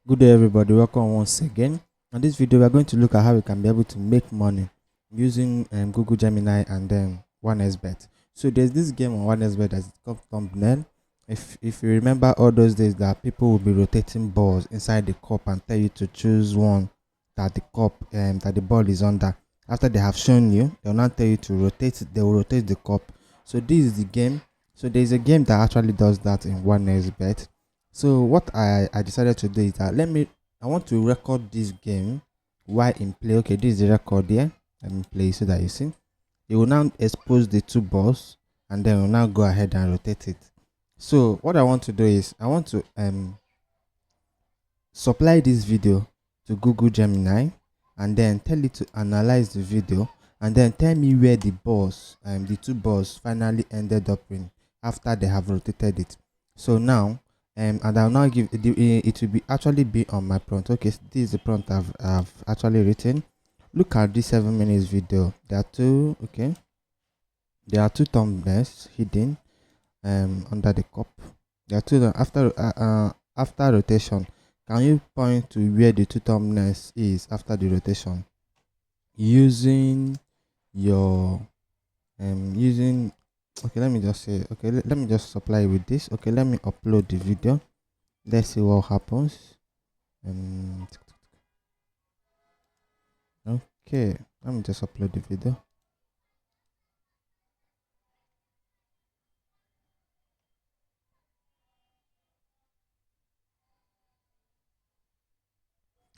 Good day everybody, welcome once again. On this video we are going to look at how we can be able to make money using Google Gemini and then 1xbet. So there's this game on 1xbet that's called Thumbnail. If you remember all those days that people will be rotating balls inside the cup and tell you to choose one that the cup that the ball is under. After they have shown you, they'll not tell you to rotate it, they will rotate the cup. So this is the game. So there's a game that actually does that in 1xbet. So what I decided to do is that I want to record this game while in play. Okay, this is the record here. Let me play so that you see. It will now expose the two balls and then we'll now go ahead and rotate it. So what I want to do is I want to supply this video to Google Gemini and then tell it to analyze the video and then tell me where the two balls finally ended up in after they have rotated it. So now and I'll now give it will be actually be on my prompt. Okay, so this is the prompt I've actually written. Look at this 7 minutes video. There are two thumbnails hidden under the cup. There are two after rotation. Can you point to where the two thumbnails is after the rotation using your using okay, let me just say, okay, let me just supply with this. Okay, let me upload the video. Let's see what happens. Okay, let me just upload the video.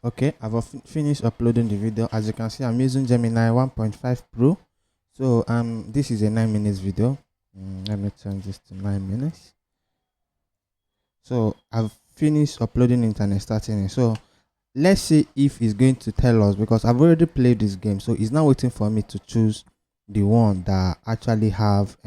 Okay, I've finished uploading the video. As you can see, I'm using Gemini 1.5 Pro. So this is a 9 minutes video. Let me turn this to 9 minutes. So I've finished uploading it and starting it. So let's see if it's going to tell us, because I've already played this game. So it's now waiting for me to choose the one that actually have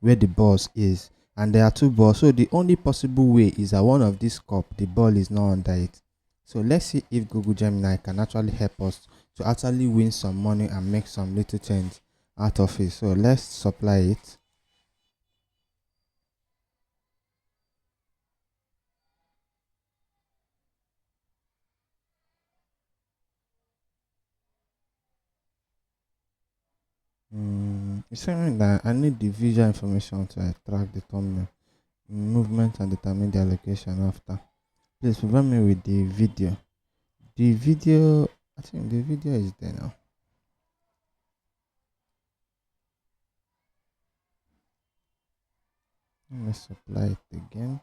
where the boss is. And there are two balls. So the only possible way is that one of this cup, the ball is not under it. So let's see if Google Gemini can actually help us to actually win some money and make some little change out of it. So let's supply it. It's saying that I need the visual information to track the thumbnail movement and determine the allocation after. Please provide me with the video. The video, I think the video is there now. Let me supply it again.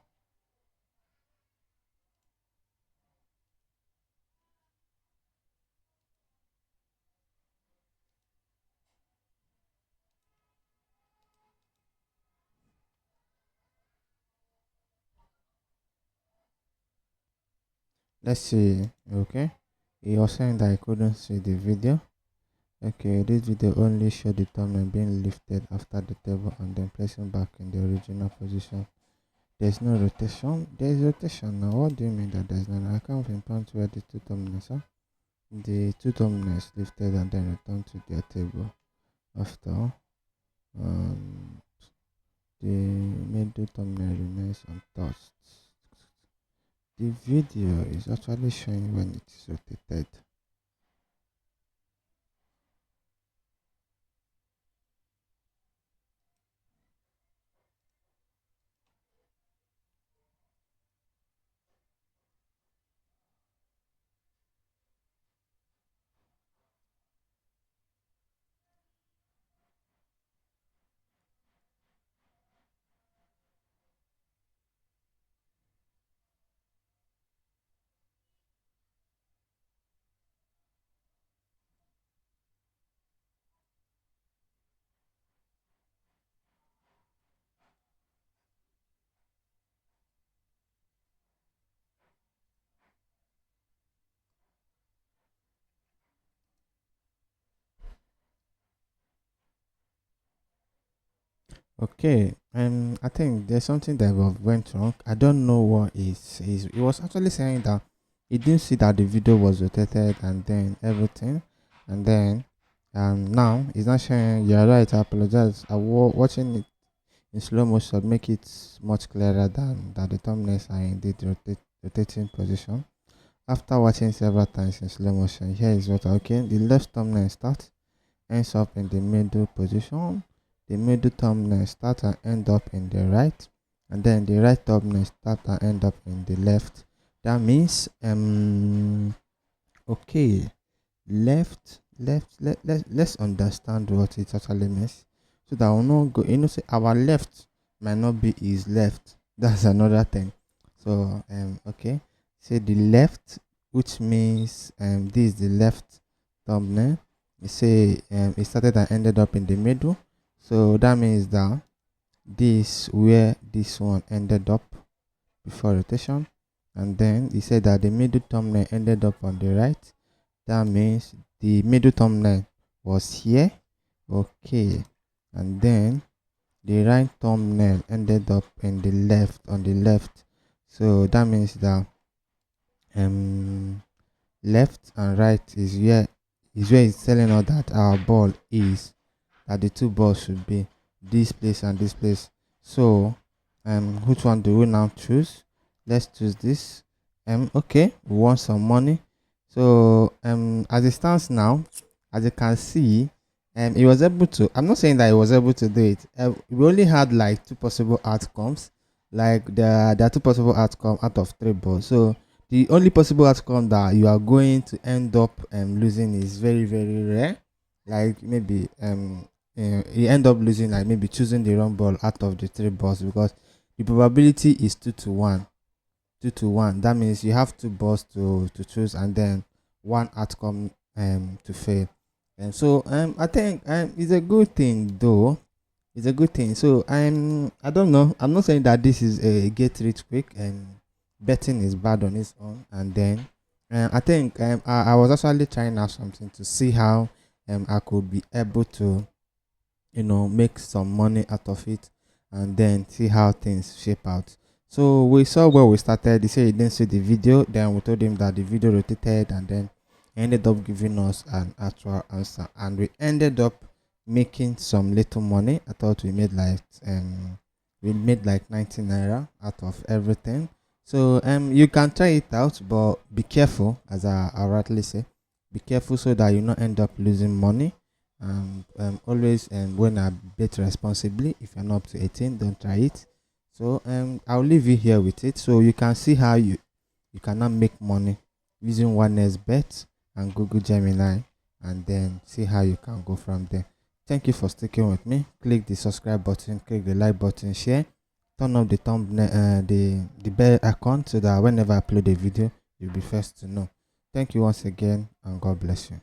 Let's see. Okay, he was saying that I couldn't see the video. Okay, this video only showed the thumbnail being lifted after the table and then placing back in the original position. There's no rotation. There's rotation now. What do you mean that there's no? I can't pinpoint where the two thumbnails are. The two thumbnails lifted and then returned to their table after the middle thumbnail remains untouched. The video is actually showing when it is rotated. Okay, I think there's something that went wrong. I don't know what is. It was actually saying that it didn't see that the video was rotated and then everything, and then now it's not showing. You're right. I apologize. Watching it in slow motion make it much clearer than that the thumbnails are indeed rotating position. after watching several times in slow motion, here is what okay. The left thumbnail starts, ends up in the middle position. The middle thumbnail starts and end up in the right, and then the right thumbnail starts and end up in the left. That means okay, let's understand what it actually means, so that we'll not go, say our left might not be his left. That's another thing. So okay, say the left, which means this is the left thumbnail. You say it started and ended up in the middle, so that means that this where this one ended up before rotation. And then he said that the middle thumbnail ended up on the right. That means the middle thumbnail was here. Okay. And then the right thumbnail ended up in the left, on the left. So that means that left and right is where it's telling us that our ball is, that the two balls should be this place and this place. So which one do we now choose? Let's choose this. Okay, we want some money. So as it stands now, as you can see, he was able to, I'm not saying that he was able to do it. We only had like two possible outcomes. Like there are two possible outcomes out of three balls. So the only possible outcome that you are going to end up losing is very, very rare. Like maybe you end up losing, like maybe choosing the wrong ball out of the three balls, because the probability is 2 to 1. 2 to 1. That means you have two balls to choose, and then one outcome to fail. And so I think it's a good thing though. It's a good thing. So I don't know. I'm not saying that this is a get rich quick, and betting is bad on its own. And then I think I was actually trying out something to see how I could be able to make some money out of it, and then see how things shape out. So we saw where we started. He said he didn't see the video. Then we told him that the video rotated, and then he ended up giving us an actual answer, and we ended up making some little money. I thought we made like 19 naira out of everything. So you can try it out, but be careful, as I rightly say, be careful so that you not end up losing money. Always, when I bet responsibly. If you're not up to 18, don't try it. So I'll leave you here with it, so you can see how you cannot make money using 1xbet and Google Gemini, and then see how you can go from there. Thank you for sticking with me. Click the subscribe button, click the like button, share, turn up the thumbnail, the bell icon, so that whenever I upload a video, you'll be first to know. Thank you once again, and God bless you.